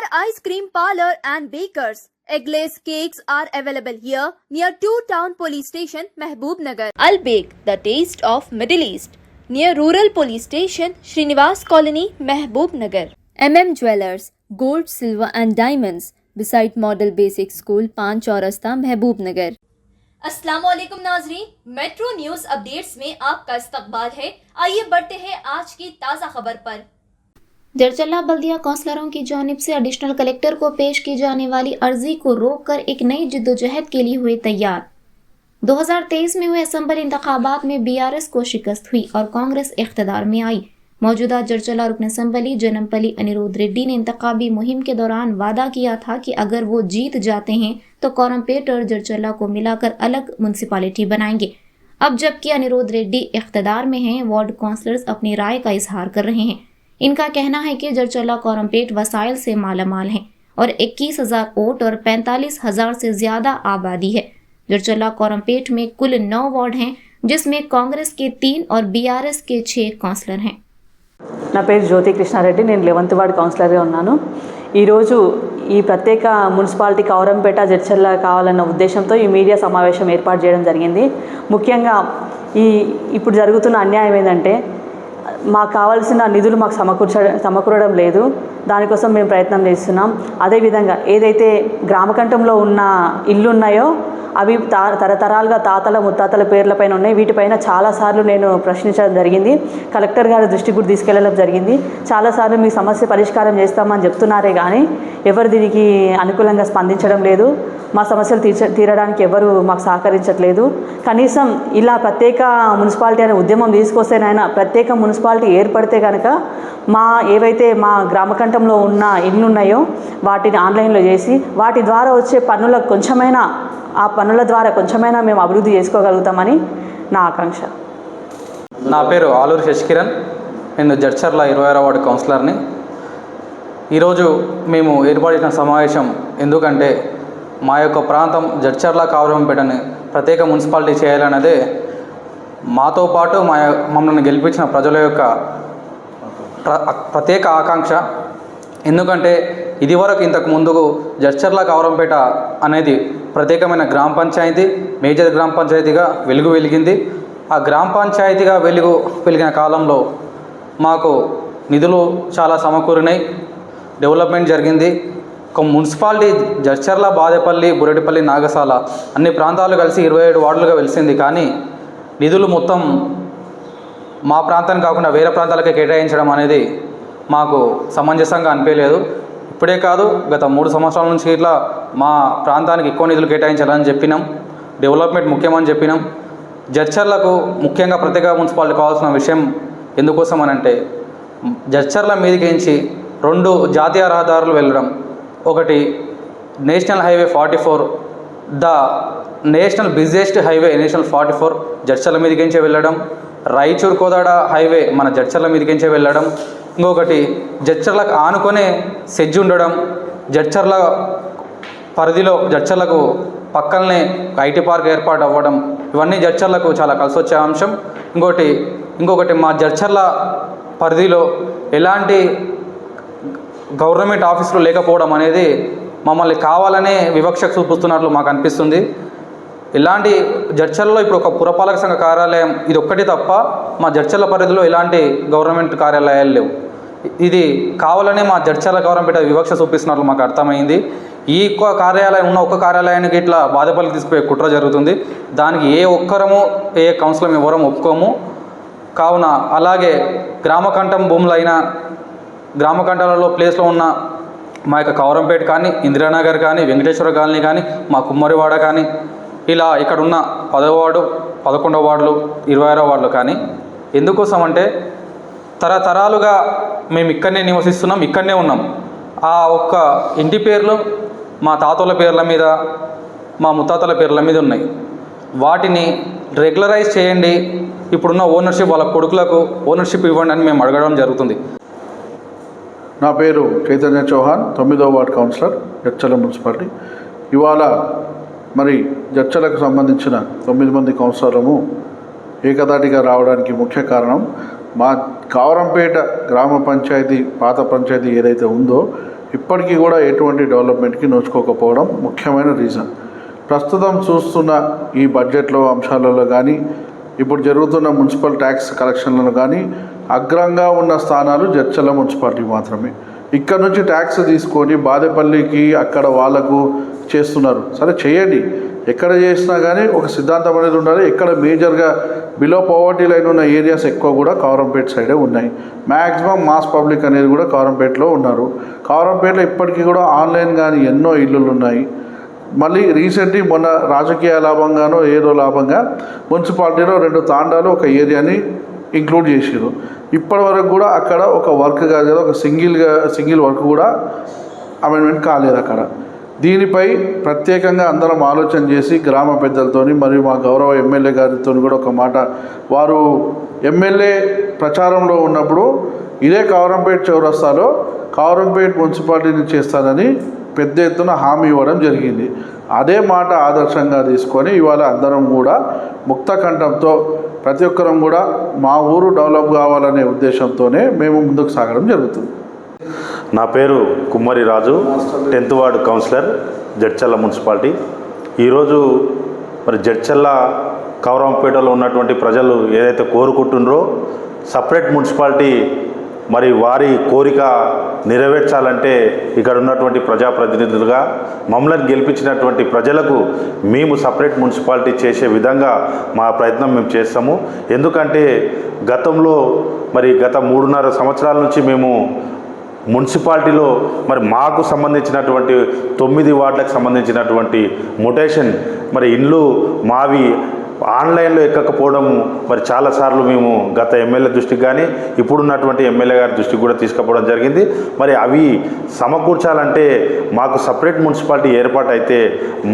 Ice Cream Parlor and Bakers. Eggless cakes are available here near 2 Town Police Station, Mehboob Nagar. Al Bake, the taste of Middle East, near Rural Police Station, Srinivas Colony, Mehboob Nagar. Jewellers, Gold, Silver and Diamonds, beside Model Basic School, Pan Chaurasta, Mehboob Nagar. अस्सलामुअलैकुम नाजरीन, metro news updates में आपका इस्तकबाल है। आइए बढ़ते हैं आज की ताज़ा खबर पर। जरचल्ला बल्दिया काउंसलरों की जानिब से एडिशनल कलेक्टर को पेश की जाने वाली अर्जी को रोककर एक नई जिद्दोजहद के लिए हुए तैयार। 2023 में हुए असम्बली इंतखाबात में बीआरएस को शिकस्त हुई और कांग्रेस इख्तिदार में आई। मौजूदा जरचल्ला रुकन असम्बली जनमपली अनिरुद्ध रेड्डी ने इंतखाबी मुहिम के दौरान वादा किया था कि अगर वो जीत जाते हैं तो कोरमपेट और जरचल्ला को मिलाकर अलग म्यूनसिपालिटी बनाएंगे। अब जबकि अनिरुद्ध रेड्डी इख्तिदार में हैं, वार्ड काउंसलर्स अपनी राय का इजहार कर रहे हैं। इनका कहना है कि जरचल्ला कोरमपेट वसाइल से मालामाल है और 21,000 वोट और 45,000 से ज्यादा आबादी है। जरचल्ला कोरमपेट में कुल 9 वार्ड हैं, जिसमें कांग्रेस के 3 और बीआरएस के 6 काउंसलर हैं। నా పేరు జ్యోతి కృష్ణారెడ్డి, నేను 11th వార్డ్ కౌన్సిలర్గా ఉన్నాను. ఈరోజు ఈ ప్రత్యేక మున్సిపాలిటీ కౌరంపేట జడ్చర్ల కావాలన్న ఉద్దేశంతో ఈ మీడియా సమావేశం ఏర్పాటు చేయడం జరిగింది. ముఖ్యంగా ఇప్పుడు జరుగుతున్న అన్యాయం ఏంటంటే మాకు కావాల్సిన నిధులు మాకు సమకూరడం లేదు. దానికోసం మేము ప్రయత్నం చేస్తున్నాం. అదేవిధంగా ఏదైతే గ్రామకంఠంలో ఉన్న ఇల్లు ఉన్నాయో అవి తరతరాలుగా తాతల ముత్తాతల పేర్లపైన ఉన్నాయి. వీటిపైన చాలాసార్లు నేను ప్రశ్నించడం జరిగింది. కలెక్టర్ గారి దృష్టికి కూడా తీసుకెళ్లడం జరిగింది. చాలాసార్లు మీ సమస్య పరిష్కారం చేస్తామని చెప్తున్నారే కానీ ఎవరు దీనికి అనుకూలంగా స్పందించడం లేదు. మా సమస్యలు తీరడానికి ఎవరు మాకు సహకరించట్లేదు. కనీసం ఇలా ప్రత్యేక మున్సిపాలిటీ అనే ఉద్యమం తీసుకొస్తేనైనా ప్రత్యేక మున్సిపాలిటీ ఏర్పడితే కనుక ఏవైతే మా గ్రామకంఠంలో ఉన్న ఇళ్ళు ఉన్నాయో వాటిని ఆన్లైన్లో చేసి వాటి ద్వారా వచ్చే పన్నులకు కొంచెమైనా ఆ పన్నుల ద్వారా కొంచెమైనా మేము అభివృద్ధి చేసుకోగలుగుతామని నా ఆకాంక్ష. నా పేరు ఆలూరు శశికిరణ్, నేను జడ్చర్ల 26వ వార్డు కౌన్సిలర్ని. ఈరోజు మేము ఏర్పడిన సమావేశం ఎందుకంటే మా యొక్క ప్రాంతం జడ్చర్ల కావరంపేటని ప్రత్యేక మున్సిపాలిటీ చేయాలన్నదే మాతో పాటు మమ్మల్ని గెలిపించిన ప్రజల యొక్క ప్రత్యేక ఆకాంక్ష. ఎందుకంటే ఇదివరకు ఇంతకు ముందుకు జడ్చర్ల కావరంపేట అనేది ప్రత్యేకమైన గ్రామ పంచాయతీ, మేజర్ గ్రామ పంచాయతీగా వెలిగింది. ఆ గ్రామ పంచాయతీగా వెలిగిన కాలంలో మాకు నిధులు చాలా సమకూరినాయి, డెవలప్మెంట్ జరిగింది. ఒక మున్సిపాలిటీ జడ్చర్ల, బాదేపల్లి, బురెటిపల్లి, నాగసాల అన్ని ప్రాంతాలు కలిసి 27 వార్డులుగా వెలిసింది. కానీ నిధులు మొత్తం మా ప్రాంతానికి కాకుండా వేరే ప్రాంతాలకే కేటాయించడం అనేది మాకు సమంజసంగా అనిపించలేదు. ఇప్పుడే కాదు, గత 3 సంవత్సరాల నుంచి ఇట్లా మా ప్రాంతానికి ఎక్కువ నిధులు కేటాయించాలని చెప్పినాం. డెవలప్మెంట్ ముఖ్యమని చెప్పినాం. జడ్చర్లకు ముఖ్యంగా ప్రత్యేక మున్సిపాలిటీ కావాల్సిన విషయం ఎందుకోసం అని అంటే జడ్చర్ల మీదకించి 2 జాతీయ రహదారులు వెళ్ళడం, ఒకటి national highway 44, the national busiest highway national 44 Jadcherla మీదకించే వెళ్ళడం, రాయచూర్ కోదాడ హైవే మన జడ్చర్ల మీదకించే వెళ్ళడం, ఇంకొకటి జడ్చర్లకు ఆనుకొనే సెజ్ ఉండడం, జడ్చర్ల పరిధిలో జడ్చర్లకు పక్కనే ఐటీ పార్క్ ఏర్పాటు అవ్వడం, ఇవన్నీ జడ్చర్లకు చాలా కలిసి వచ్చే అంశం. ఇంకొకటి మా జడ్చర్ల పరిధిలో ఎలాంటి గవర్నమెంట్ ఆఫీసులు లేకపోవడం అనేది మమ్మల్ని కావాలనే వివక్ష చూపుతున్నట్లు మాకు అనిపిస్తుంది. ఇలాంటి జడ్చర్లలో ఇప్పుడు ఒక పురపాలక సంఘ కార్యాలయం ఇది ఒక్కటి తప్ప మా జడ్చర్ల పరిధిలో ఎలాంటి గవర్నమెంట్ కార్యాలయాలు లేవు. ఇది కావాలనే మా జడ్చర్ల గవర్నమెంట్ వివక్ష చూపిస్తున్నట్లు మాకు అర్థమైంది. ఈ ఒక్క కార్యాలయానికి ఇట్లా బాధపల్లికి తీసుకుపోయే కుట్ర జరుగుతుంది. దానికి ఏ ఒక్కరము ఏ కౌన్సిలర్ ఎవరం ఒప్పుకోము. కావున అలాగే గ్రామకంఠం భూములైన గ్రామకంఠాలలో ప్లేస్లో ఉన్న మా యొక్క కౌరంపేట కానీ, ఇందిరానగర్ కానీ, వెంకటేశ్వర కాలనీ కానీ, మా కుమ్మరివాడ కానీ, ఇలా ఇక్కడ ఉన్న 10వ వార్డు, 11వ వార్డులు, 26వ వార్డులు కానీ ఎందుకోసం అంటే తరతరాలుగా మేము ఇక్కడనే నివసిస్తున్నాం, ఇక్కడనే ఉన్నాం. ఆ ఒక్క ఇంటి పేర్లు మా తాతల పేర్ల మీద, మా ముత్తాతల పేర్ల మీద ఉన్నాయి. వాటిని రెగ్యులరైజ్ చేయండి, ఇప్పుడున్న ఓనర్షిప్ వాళ్ళ కొడుకులకు ఓనర్షిప్ ఇవ్వండి అని మేము అడగడం జరుగుతుంది. నా పేరు చైతన్య చౌహాన్, 9వ వార్డ్ కౌన్సిలర్, జడ్చర్ల మున్సిపాలిటీ. ఇవాళ మరి జడ్చర్లకు సంబంధించిన 9 మంది కౌన్సిలర్లు ఏకదాటిగా రావడానికి ముఖ్య కారణం మా కావరంపేట గ్రామ పంచాయతీ పాత పంచాయతీ ఏదైతే ఉందో ఇప్పటికీ కూడా ఎటువంటి డెవలప్మెంట్కి నోచుకోకపోవడం ముఖ్యమైన రీజన్. ప్రస్తుతం చూస్తున్న ఈ బడ్జెట్లో అంశాలలో కానీ ఇప్పుడు జరుగుతున్న మున్సిపల్ ట్యాక్స్ కలెక్షన్లను కానీ అగ్రంగా ఉన్న స్థానాలు జడ్చర్ల మున్సిపాలిటీ మాత్రమే. ఇక్కడ నుంచి ట్యాక్స్ తీసుకొని బాదేపల్లికి అక్కడ వాళ్ళకు చేస్తున్నారు. సరే చేయండి, ఎక్కడ చేసినా కానీ ఒక సిద్ధాంతం అనేది ఉండాలి. ఎక్కడ మేజర్గా బిలో పవర్టీ లైన్ ఉన్న ఏరియాస్ ఎక్కువ కూడా కవరంపేట సైడే ఉన్నాయి. మ్యాక్సిమం మాస్ పబ్లిక్ అనేది కూడా కవరంపేటలో ఉన్నారు. కవరంపేటలో ఇప్పటికీ కూడా ఆన్లైన్ కానీ ఎన్నో ఇల్లులు ఉన్నాయి. మళ్ళీ రీసెంట్లీ మొన్న రాజకీయ లాభంగానో ఏదో లాభంగా మున్సిపాలిటీలో 2 తాండాలు ఒక ఏరియాని ఇంక్లూడ్ చేసారు. ఇప్పటి వరకు కూడా అక్కడ ఒక వర్క్ కాదు కదా, ఒక సింగిల్ వర్క్ కూడా అమెండ్మెంట్ కాలేదు అక్కడ. దీనిపై ప్రత్యేకంగా అందరం ఆలోచన చేసి గ్రామ పెద్దలతోని మరియు మా గౌరవ ఎమ్మెల్యే గారితో కూడా ఒక మాట, వారు ఎమ్మెల్యే ప్రచారంలో ఉన్నప్పుడు ఇదే కవరంపేట చౌరస్తాలో కవరంపేట మున్సిపాలిటీని చేస్తానని పెద్ద ఎత్తున హామీ ఇవ్వడం జరిగింది. అదే మాట ఆదర్శంగా తీసుకొని ఇవాళ అందరం కూడా ముక్త కంఠంతో ప్రతి ఒక్కరం కూడా మా ఊరు డెవలప్ కావాలనే ఉద్దేశంతోనే మేము ముందుకు సాగడం జరుగుతుంది. నా పేరు Kummari Raju, 10th ward councillor, Jadcherla municipality. ఈరోజు మరి జడ్చర్ల కవరంపేటలో ఉన్నటువంటి ప్రజలు ఏదైతే కోరుకుంటున్నారో సపరేట్ మున్సిపాలిటీ మరి వారి కోరిక నెరవేర్చాలంటే ఇక్కడ ఉన్నటువంటి ప్రజాప్రతినిధులుగా మమ్మల్ని గెలిపించినటువంటి ప్రజలకు మేము సపరేట్ మున్సిపాలిటీ చేసే విధంగా మా ప్రయత్నం మేము చేస్తాము. ఎందుకంటే గతంలో మరి గత 3.5 సంవత్సరాల నుంచి మేము మున్సిపాలిటీలో మరి మాకు సంబంధించినటువంటి 9 వార్డులకు సంబంధించినటువంటి మొటేషన్ మరి ఇండ్లు మావి ఆన్లైన్లో ఎక్కకపోవడము మరి చాలాసార్లు మేము గత ఎమ్మెల్యే దృష్టికి కానీ ఇప్పుడున్నటువంటి ఎమ్మెల్యే గారి దృష్టికి కూడా తీసుకుపోవడం జరిగింది. మరి అవి సమకూర్చాలంటే మాకు సపరేట్ మున్సిపాలిటీ ఏర్పాటు అయితే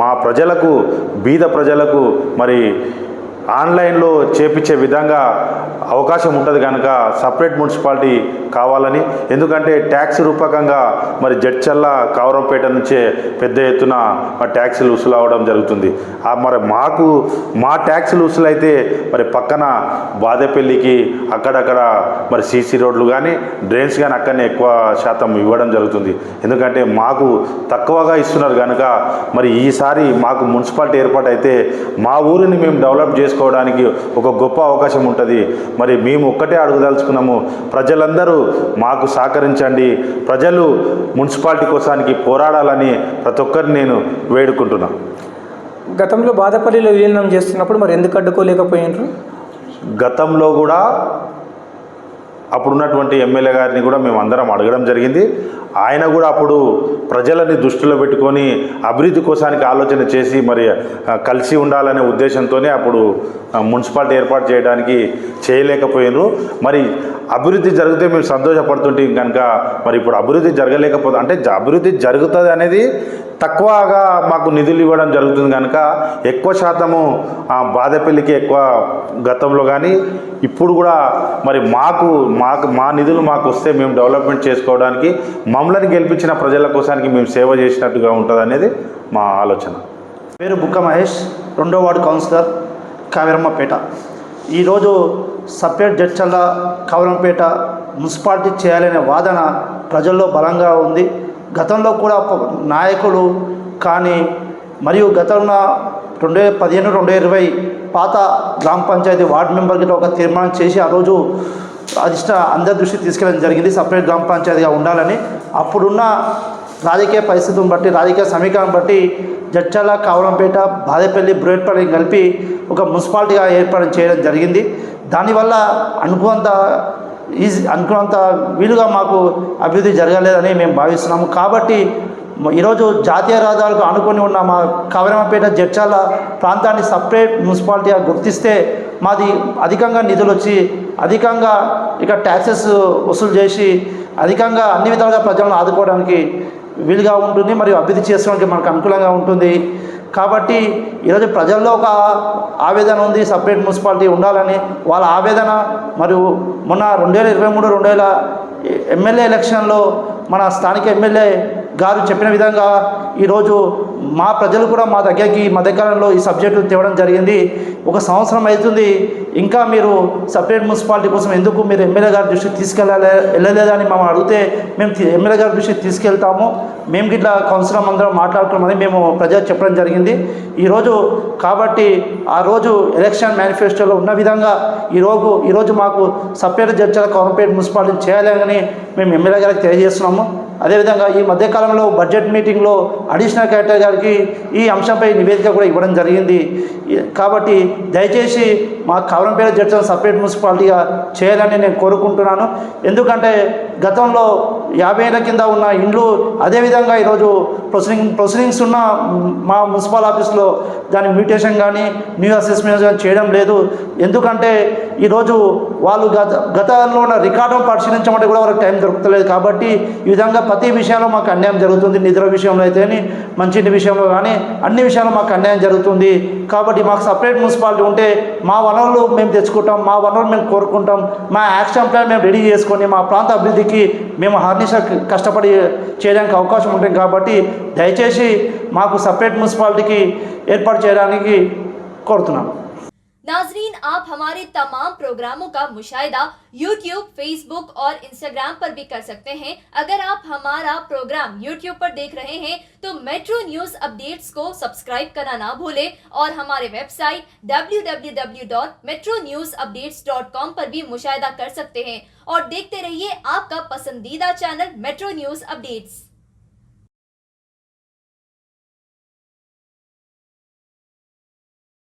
మా ప్రజలకు, బీద ప్రజలకు మరి ఆన్లైన్లో చేపించే విధంగా అవకాశం ఉంటుంది కనుక సపరేట్ మున్సిపాలిటీ కావాలని. ఎందుకంటే ట్యాక్స్ రూపకంగా మరి జడ్చర్ల కవరంపేట నుంచే పెద్ద ఎత్తున ట్యాక్సులు వసూలు అవ్వడం జరుగుతుంది. మరి మా ట్యాక్సులు వసూలు అయితే మరి పక్కన బాదేపల్లికి అక్కడక్కడ మరి సీసీ రోడ్లు కానీ డ్రైన్స్ కానీ అక్కడనే ఎక్కువ శాతం ఇవ్వడం జరుగుతుంది. ఎందుకంటే మాకు తక్కువగా ఇస్తున్నారు కనుక మరి ఈసారి మాకు మున్సిపాలిటీ ఏర్పాటు అయితే మా ఊరిని మేము డెవలప్ చేసుకోవడానికి ఒక గొప్ప అవకాశం ఉంటుంది. మరి మేము ఒక్కటే అడుగుదలుచుకున్నాము, ప్రజలందరూ మాకు సహకరించండి, ప్రజలు మున్సిపాలిటీ కోసానికి పోరాడాలని ప్రతి ఒక్కరిని నేను వేడుకుంటున్నాను. గతంలో బాదేపల్లిలో విలీనం చేస్తున్నప్పుడు మరి ఎందుకు అడ్డుకోలేకపోయినారు? గతంలో కూడా అప్పుడున్నటువంటి ఎమ్మెల్యే గారిని కూడా మేము అందరం అడగడం జరిగింది. ఆయన కూడా అప్పుడు ప్రజలని దృష్టిలో పెట్టుకొని అభివృద్ధి కోసానికి ఆలోచన చేసి మరి కలిసి ఉండాలనే ఉద్దేశంతోనే అప్పుడు మున్సిపాలిటీ ఏర్పాటు చేయడానికి చేయలేకపోయినారు. మరి అభివృద్ధి జరిగితే మేము సంతోషపడుతుంటే కనుక మరి ఇప్పుడు అభివృద్ధి జరగలేకపోతే అంటే అభివృద్ధి జరుగుతుంది అనేది తక్కువగా మాకు నిధులు ఇవ్వడం జరుగుతుంది కనుక ఎక్కువ శాతము బాదేపల్లికి ఎక్కువ గతంలో కానీ ఇప్పుడు కూడా మరి మా నిధులు మాకు వస్తే మేము డెవలప్మెంట్ చేసుకోవడానికి మమ్మల్ని గెలిపించిన ప్రజల కోసానికి మేము సేవ చేసినట్టుగా ఉంటుంది అనేది మా ఆలోచన. పేరు బుక్క మహేష్, 2వ వార్డు కౌన్సిలర్, కావేరమ్మపేట. ఈరోజు సపరేట్ జడ్చర్ల కవరంపేట మున్సిపాలిటీ చేయాలనే వాదన ప్రజల్లో బలంగా ఉంది. గతంలో కూడా నాయకులు కానీ మరియు గతంలో 2015, 2020 పాత గ్రామ పంచాయతీ వార్డు మెంబర్ గిట్ట ఒక తీర్మానం చేసి ఆ రోజు అందరి దృష్టికి తీసుకెళ్ళడం జరిగింది, సపరేట్ గ్రామ పంచాయతీగా ఉండాలని. అప్పుడున్న రాజకీయ పరిస్థితులను బట్టి, రాజకీయ సమీకరణం బట్టి జడ్చర్ల కవరంపేట, బాదేపల్లి, బ్రోడ్పల్లి కలిపి ఒక మున్సిపాలిటీగా ఏర్పాటు చేయడం జరిగింది. దానివల్ల అనుకున్నంత వీలుగా మాకు అభివృద్ధి జరగలేదని మేము భావిస్తున్నాము. కాబట్టి ఈరోజు జాతీయ రహదారులకు ఆనుకొని ఉన్న మా కవరంపేట జడ్చర్ల ప్రాంతాన్ని సపరేట్ మున్సిపాలిటీగా గుర్తిస్తే మాది అధికంగా నిధులు వచ్చి అధికంగా ఇక ట్యాక్సెస్ వసూలు చేసి అధికంగా అన్ని విధాలుగా ప్రజలను ఆదుకోవడానికి వీలుగా ఉంటుంది మరియు అభివృద్ధి చేసుకోవడానికి మనకు అనుకూలంగా ఉంటుంది. కాబట్టి ఈరోజు ప్రజల్లో ఒక ఆవేదన ఉంది, సపరేట్ మున్సిపాలిటీ ఉండాలని. వాళ్ళ ఆవేదన మరియు మొన్న 2023, 2000 ఎమ్మెల్యే ఎలక్షన్లో మన స్థానిక ఎమ్మెల్యే గారు చెప్పిన విధంగా ఈరోజు మా ప్రజలు కూడా మా దగ్గరికి ఈ మధ్యకాలంలో ఈ సబ్జెక్టు తేవడం జరిగింది. 1 సంవత్సరం అవుతుంది, ఇంకా మీరు సపరేట్ మున్సిపాలిటీ కోసం ఎందుకు మీరు ఎమ్మెల్యే గారి దృష్టికి వెళ్ళలేదని మమ్మల్ని అడిగితే మేము ఎమ్మెల్యే గారి దృష్టికి తీసుకెళ్తాము, మేము గిట్లా కౌన్సిలర్ అందరం మాట్లాడుకున్నామని మేము ప్రజలకు చెప్పడం జరిగింది. ఈరోజు కాబట్టి ఆ రోజు ఎలక్షన్ మేనిఫెస్టోలో ఉన్న విధంగా ఈరోజు మాకు సపరేట్ జడ్చర్ల కౌరంపేట మున్సిపాలిటీని చేయాలని మేము ఎమ్మెల్యే గారికి తెలియజేస్తున్నాము. అదేవిధంగా ఈ మధ్యకాలంలో బడ్జెట్ మీటింగ్లో అడిషనల్ కలెక్టర్ గారికి ఈ అంశంపై నివేదిక కూడా ఇవ్వడం జరిగింది. కాబట్టి దయచేసి మా కౌరంపేట జడ్చర్ల సపరేట్ మున్సిపాలిటీగా చేయాలని నేను కోరుకుంటున్నాను. ఎందుకంటే గతంలో 50 ఏళ్ల కింద ఉన్న ఇండ్లు అదేవిధంగా ఈరోజు ప్రొసీడింగ్స్ ఉన్న మా మున్సిపల్ ఆఫీస్లో దాని మ్యూటేషన్ కానీ న్యూ అసెస్మెంట్ కానీ చేయడం లేదు. ఎందుకంటే ఈరోజు వాళ్ళు గతంలో ఉన్న రికార్డును పరిశీలించమంటే కూడా వాళ్ళకి టైం దొరుకుతలేదు. కాబట్టి ఈ విధంగా ప్రతి విషయంలో మాకు అన్యాయం జరుగుతుంది. నిద్ర విషయంలో అయితే మంచినీటి విషయంలో కానీ అన్ని విషయాల్లో మాకు అన్యాయం జరుగుతుంది. కాబట్టి మాకు సపరేట్ మున్సిపాలిటీ ఉంటే మా వనరులు మేము తెచ్చుకుంటాం, మా వనరులు మేము కోరుకుంటాం, మా యాక్షన్ ప్లాన్ మేము రెడీ చేసుకొని మా ప్రాంత అభివృద్ధికి మేము హర్నిశ కష్టపడి చేయడానికి అవకాశం ఉంటుంది. కాబట్టి దయచేసి మాకు సపరేట్ మున్సిపాలిటీకి ఏర్పాటు చేయడానికి కోరుతున్నాను. नाजरीन, आप हमारे तमाम प्रोग्रामों का मुशाहिदा YouTube, Facebook और Instagram पर भी कर सकते हैं. अगर आप हमारा प्रोग्राम YouTube पर देख रहे हैं तो मेट्रो न्यूज अपडेट्स को सब्सक्राइब करना ना भूलें और हमारे वेबसाइट www.metronewsupdates.com पर भी मुशाहिदा कर सकते हैं और देखते रहिए आपका पसंदीदा चैनल मेट्रो न्यूज अपडेट्स.